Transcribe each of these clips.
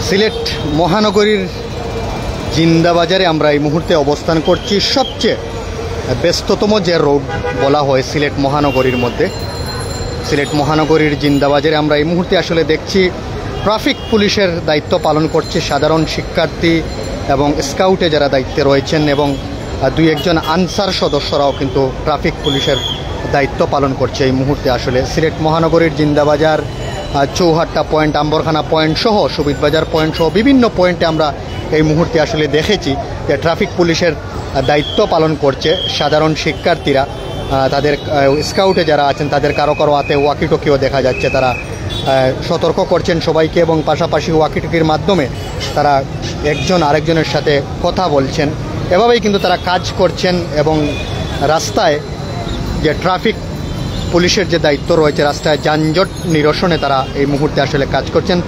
সিলেট মহানগরীর জিন্দাবাজারে আমরা এই মুহূর্তে অবস্থান করছি। সবচেয়ে ব্যস্ততম যে রোড বলা হয় সিলেট মহানগরীর মধ্যে, সিলেট মহানগরীর জিন্দাবাজারে আমরা এই মুহূর্তে আসলে দেখছি ট্রাফিক পুলিশের দায়িত্ব পালন করছে সাধারণ শিক্ষার্থী এবং স্কাউটে যারা দায়িত্বে রয়েছেন, এবং দুই একজন আনসার সদস্যরাও কিন্তু ট্রাফিক পুলিশের দায়িত্ব পালন করছে এই মুহূর্তে। আসলে সিলেট মহানগরীর জিন্দাবাজার, চৌহাট্টা পয়েন্ট, আম্বরখানা পয়েন্ট সহ সুবিধবাজার পয়েন্ট সহ বিভিন্ন পয়েন্টে আমরা এই মুহূর্তে আসলে দেখেছি যে ট্রাফিক পুলিশের দায়িত্ব পালন করছে সাধারণ শিক্ষার্থীরা। তাদের স্কাউটে যারা আছেন তাদের কারো কারো হাতে ওয়াকিটকিও দেখা যাচ্ছে, তারা সতর্ক করছেন সবাইকে, এবং পাশাপাশি ওয়াকিটকির মাধ্যমে তারা একজন আরেকজনের সাথে কথা বলছেন। এভাবেই কিন্তু তারা কাজ করছেন, এবং রাস্তায় যে ট্রাফিক পুলিশের যে দায়িত্ব রয়েছে রাস্তায় যানজট নিরসনে তারা এই মুহূর্তে আসলে কাজ করছেন।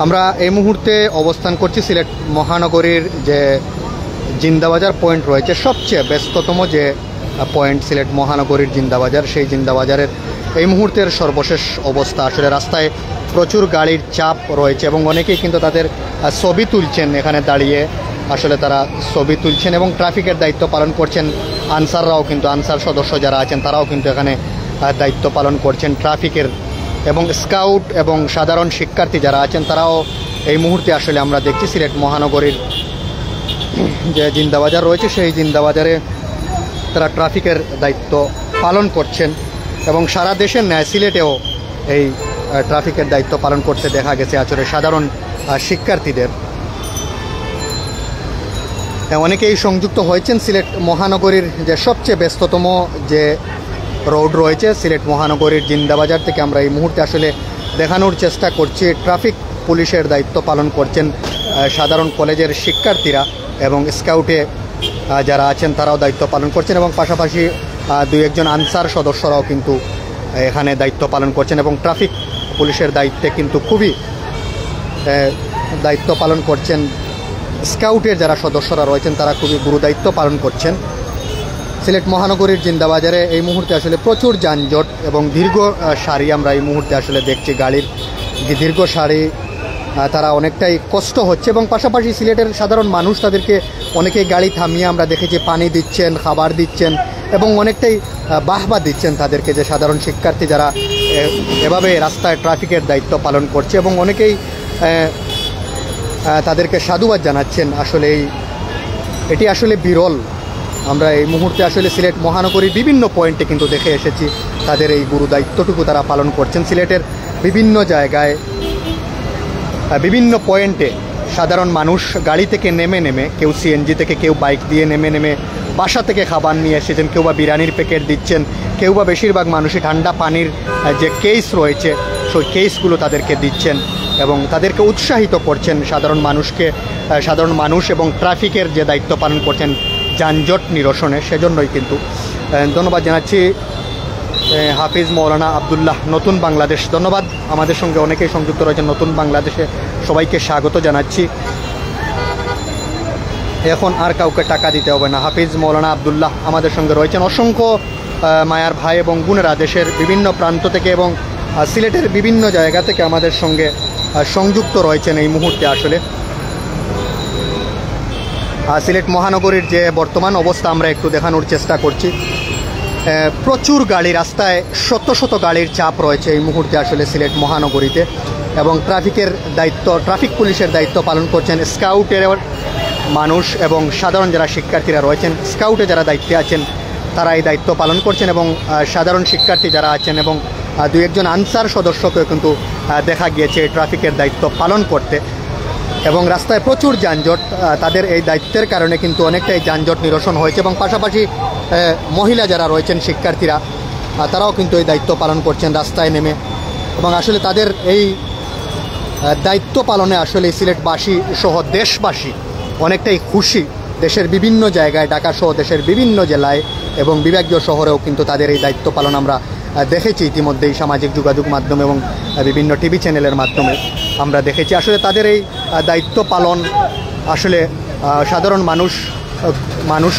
আমরা এই মুহূর্তে অবস্থান করছি সিলেট মহানগরীর যে জিন্দাবাজার পয়েন্ট রয়েছে, সবচেয়ে ব্যস্ততম যে পয়েন্ট সিলেট মহানগরীর জিন্দাবাজার, সেই জিন্দাবাজারের এই মুহূর্তের সর্বশেষ অবস্থা। আসলে রাস্তায় প্রচুর গাড়ির চাপ রয়েছে এবং অনেকেই কিন্তু তাদের ছবি তুলছেন এখানে দাঁড়িয়ে, আসলে তারা ছবি তুলছেন এবং ট্রাফিকের দায়িত্ব পালন করছেন। আনসাররাও কিন্তু, আনসার সদস্য যারা আছেন তারাও কিন্তু এখানে দায়িত্ব পালন করছেন ট্রাফিকের, এবং স্কাউট এবং সাধারণ শিক্ষার্থী যারা আছেন তারাও এই মুহূর্তে আসলে আমরা দেখছি সিলেট মহানগরীর যে জিন্দাবাজার রয়েছে সেই জিন্দাবাজারে তারা ট্রাফিকের দায়িত্ব পালন করছেন। এবং সারা দেশের ন্যায় সিলেটেও এই ট্রাফিকের দায়িত্ব পালন করতে দেখা গেছে আসলে সাধারণ শিক্ষার্থীদের। অনেকেই সংযুক্ত হয়েছেন সিলেট মহানগরীর যে সবচেয়ে ব্যস্ততম যে রোড রয়েছে সিলেট মহানগরীর জিন্দাবাজার থেকে আমরা এই মুহূর্তে আসলে দেখানোর চেষ্টা করছি ট্রাফিক পুলিশের দায়িত্ব পালন করছেন সাধারণ কলেজের শিক্ষার্থীরা, এবং স্কাউটে যারা আছেন তারাও দায়িত্ব পালন করছেন, এবং পাশাপাশি দুই একজন আনসার সদস্যরাও কিন্তু এখানে দায়িত্ব পালন করছেন। এবং ট্রাফিক পুলিশের দায়িত্বে কিন্তু খুবই দায়িত্ব পালন করছেন স্কাউটের যারা সদস্যরা রয়েছেন, তারা খুবই গুরু দায়িত্ব পালন করছেন। সিলেট মহানগরীর জিন্দাবাজারে এই মুহূর্তে আসলে প্রচুর যানজট এবং দীর্ঘ সারি আমরা এই মুহূর্তে আসলে দেখছি, গাড়ির যে দীর্ঘ সারি, তারা অনেকটাই কষ্ট হচ্ছে। এবং পাশাপাশি সিলেটের সাধারণ মানুষ তাদেরকে অনেকেই গাড়ি থামিয়ে আমরা দেখেছি পানি দিচ্ছেন, খাবার দিচ্ছেন এবং অনেকটাই বাহবা দিচ্ছেন তাদেরকে, যে সাধারণ শিক্ষার্থী যারা এভাবে রাস্তায় ট্রাফিকের দায়িত্ব পালন করছে, এবং অনেকেই তাদেরকে সাধুবাদ জানাচ্ছেন। আসলে এটি আসলে বিরল। আমরা এই মুহূর্তে আসলে সিলেট মহানগরীর বিভিন্ন পয়েন্টে কিন্তু দেখে এসেছি তাদের এই গুরু দায়িত্বটুকু তারা পালন করছেন। সিলেটের বিভিন্ন জায়গায় বিভিন্ন পয়েন্টে সাধারণ মানুষ গাড়ি থেকে নেমে নেমে, কেউ সিএনজি থেকে, কেউ বাইক দিয়ে নেমে নেমে বাসা থেকে খাবার নিয়ে এসেছেন, কেউ বা বিরিয়ানির প্যাকেট দিচ্ছেন, কেউ বা বেশিরভাগ মানুষই ঠান্ডা পানির যে কেস রয়েছে সেই কেসগুলো তাদেরকে দিচ্ছেন এবং তাদেরকে উৎসাহিত করছেন সাধারণ মানুষকে, সাধারণ মানুষ এবং ট্রাফিকের যে দায়িত্ব পালন করছেন যানজট নিরসনে, সেজন্যই কিন্তু ধন্যবাদ জানাচ্ছি হাফিজ মৌলানা আবদুল্লাহ, নতুন বাংলাদেশ। ধন্যবাদ, আমাদের সঙ্গে অনেকেই সংযুক্ত রয়েছেন নতুন বাংলাদেশে, সবাইকে স্বাগত জানাচ্ছি। এখন আর কাউকে টাকা দিতে হবে না। হাফিজ মৌলানা আবদুল্লাহ আমাদের সঙ্গে রয়েছেন, অসংখ্য মায়ার ভাই এবং বোনেরা দেশের বিভিন্ন প্রান্ত থেকে এবং সিলেটের বিভিন্ন জায়গা থেকে আমাদের সঙ্গে সংযুক্ত রয়েছেন এই মুহূর্তে। আসলে সিলেট মহানগরীর যে বর্তমান অবস্থা আমরা একটু দেখানোর চেষ্টা করছি। প্রচুর গাড়ি, রাস্তায় শত শত গাড়ির চাপ রয়েছে এই মুহূর্তে আসলে সিলেট মহানগরীতে, এবং ট্রাফিকের দায়িত্ব, ট্রাফিক পুলিশের দায়িত্ব পালন করছেন স্কাউটের মানুষ এবং সাধারণ যারা শিক্ষার্থীরা রয়েছেন। স্কাউটে যারা দায়িত্বে আছেন তারা এই দায়িত্ব পালন করছেন, এবং সাধারণ শিক্ষার্থী যারা আছেন এবং দুই একজন আনসার সদস্যকেও কিন্তু দেখা গিয়েছে ট্রাফিকের দায়িত্ব পালন করতে। এবং রাস্তায় প্রচুর যানজট, তাদের এই দায়িত্বের কারণে কিন্তু অনেকটাই যানজট নিরসন হয়েছে। এবং পাশাপাশি মহিলা যারা রয়েছেন শিক্ষার্থীরা, তারাও কিন্তু এই দায়িত্ব পালন করছেন রাস্তায় নেমে, এবং আসলে তাদের এই দায়িত্ব পালনে আসলে সিলেটবাসী সহ দেশবাসী অনেকটাই খুশি। দেশের বিভিন্ন জায়গায়, ঢাকা সহ দেশের বিভিন্ন জেলায় এবং বিভাগীয় শহরেও কিন্তু তাদের এই দায়িত্ব পালন আমরা দেখেছি ইতিমধ্যেই সামাজিক যোগাযোগ মাধ্যম এবং বিভিন্ন টিভি চ্যানেলের মাধ্যমে আমরা দেখেছি। আসলে তাদের এই দায়িত্ব পালন আসলে সাধারণ মানুষ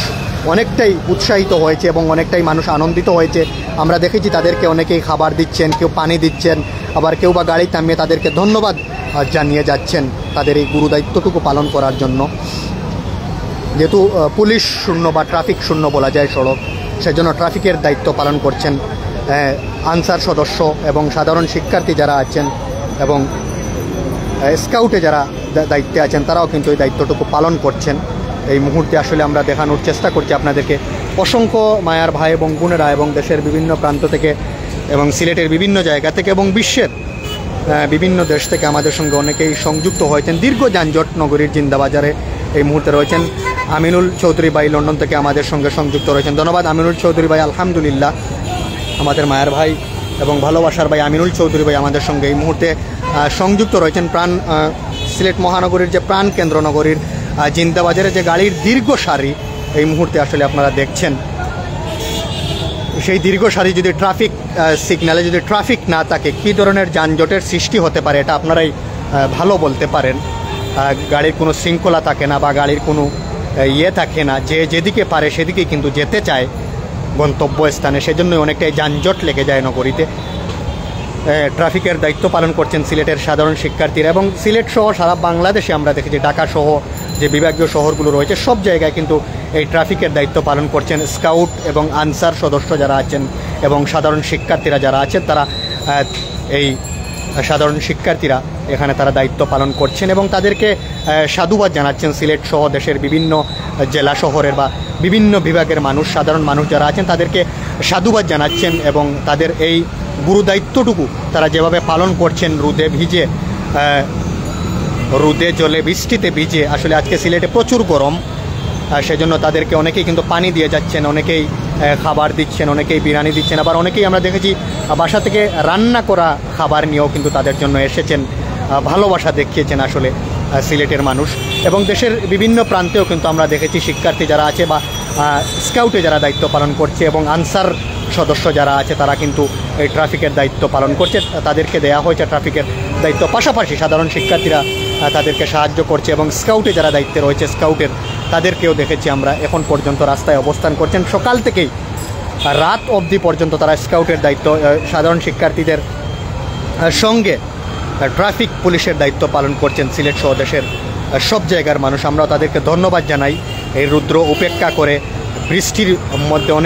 অনেকটাই উৎসাহিত হয়েছে এবং অনেকটাই মানুষ আনন্দিত হয়েছে। আমরা দেখেছি তাদেরকে অনেকেই খাবার দিচ্ছেন, কেউ পানি দিচ্ছেন, আবার কেউ বা গাড়ি থামিয়ে তাদেরকে ধন্যবাদ জানিয়ে যাচ্ছেন তাদের এই গুরুদায়িত্বটুকু পালন করার জন্য। যেহেতু পুলিশ শূন্য বা ট্রাফিক শূন্য বলা যায় সড়ক, সেজন্য ট্রাফিকের দায়িত্ব পালন করছেন আনসার সদস্য এবং সাধারণ শিক্ষার্থী যারা আছেন এবং স্কাউটে যারা দায়িত্বে আছেন, তারাও কিন্তু এই দায়িত্বটুকু পালন করছেন। এই মুহূর্তে আসলে আমরা দেখানোর চেষ্টা করছি আপনাদেরকে অসংখ্য মায়ার ভাই এবং বোনেরা এবং দেশের বিভিন্ন প্রান্ত থেকে এবং সিলেটের বিভিন্ন জায়গা থেকে এবং বিশ্বের বিভিন্ন দেশ থেকে আমাদের সঙ্গে অনেকেই সংযুক্ত হয়েছেন। দীর্ঘ যানজট নগরীর জিন্দাবাজারে এই মুহূর্তে রয়েছেন আমিনুল চৌধুরী ভাই, লন্ডন থেকে আমাদের সঙ্গে সংযুক্ত রয়েছেন। ধন্যবাদ আমিনুল চৌধুরী ভাই। আলহামদুলিল্লাহ, আমাদের মায়ার ভাই এবং ভালোবাসার ভাই আমিনুল চৌধুরী ভাই আমাদের সঙ্গে এই মুহূর্তে সংযুক্ত রয়েছেন। সিলেট মহানগরীর যে প্রাণ কেন্দ্র নগরীর জিন্দাবাজারে যে গাড়ির দীর্ঘ সারি এই মুহূর্তে আসলে আপনারা দেখছেন, সেই দীর্ঘ সারি যদি ট্রাফিক সিগন্যালে যদি ট্রাফিক না থাকে কী ধরনের যানজটের সৃষ্টি হতে পারে এটা আপনারাই ভালো বলতে পারেন। গাড়ির কোনো শৃঙ্খলা থাকে না বা গাড়ির কোনো থাকে না, যে যেদিকে পারে সেদিকে কিন্তু যেতে চায় গন্তব্যস্থানে, সেজন্যই অনেকটাই যানজট লেগে যায় নগরীতে। ট্রাফিকের দায়িত্ব পালন করছেন সিলেটের সাধারণ শিক্ষার্থীরা এবং সিলেট সহ সারা বাংলাদেশে আমরা দেখেছি ঢাকা সহ যে বিভাগীয় শহরগুলো রয়েছে সব জায়গায় কিন্তু এই ট্রাফিকের দায়িত্ব পালন করছেন স্কাউট এবং আনসার সদস্য যারা আছেন এবং সাধারণ শিক্ষার্থীরা যারা আছেন, তারা এই সাধারণ শিক্ষার্থীরা এখানে তারা দায়িত্ব পালন করছেন এবং তাদেরকে সাধুবাদ জানাচ্ছেন। সিলেট সহ দেশের বিভিন্ন জেলা শহরের বা বিভিন্ন বিভাগের মানুষ, সাধারণ মানুষ যারা আছেন তাদেরকে সাধুবাদ জানাচ্ছেন এবং তাদের এই গুরুদায়িত্বটুকু তারা যেভাবে পালন করছেন রোদে ভিজে, রোদে জলে বৃষ্টিতে ভিজে। আসলে আজকে সিলেটে প্রচুর গরম, সেজন্য তাদেরকে অনেকেই কিন্তু পানি দিয়ে যাচ্ছেন, অনেকেই খাবার দিচ্ছেন, অনেকেই বিরিয়ানি দিচ্ছেন, আবার অনেকেই আমরা দেখেছি বাসা থেকে রান্না করা খাবার নিয়েও কিন্তু তাদের জন্য এসেছেন, ভালোবাসা দেখিয়েছেন আসলে সিলেটের মানুষ। এবং দেশের বিভিন্ন প্রান্তেও কিন্তু আমরা দেখেছি শিক্ষার্থী যারা আছে বা স্কাউটে যারা দায়িত্ব পালন করছে এবং আনসার সদস্য যারা আছে তারা কিন্তু এই ট্রাফিকের দায়িত্ব পালন করছে, তাদেরকে দেয়া হয়েছে ট্রাফিকের দায়িত্ব। পাশাপাশি সাধারণ শিক্ষার্থীরা তাদেরকে সাহায্য করছে এবং স্কাউটে যারা দায়িত্বে রয়েছে স্কাউটের তাদেরকেও দেখেছি আমরা এখন পর্যন্ত রাস্তায় অবস্থান করছেন। সকাল থেকেই রাত অবধি পর্যন্ত তারা স্কাউটের দায়িত্ব, সাধারণ শিক্ষার্থীদের সঙ্গে ট্রাফিক পুলিশের দায়িত্ব পালন করছেন সিলেট সহ দেশের সব জায়গার মানুষ। আমরা তাদেরকে ধন্যবাদ জানাই এই রুদ্র উপেক্ষা করে বৃষ্টির মধ্যে অনেক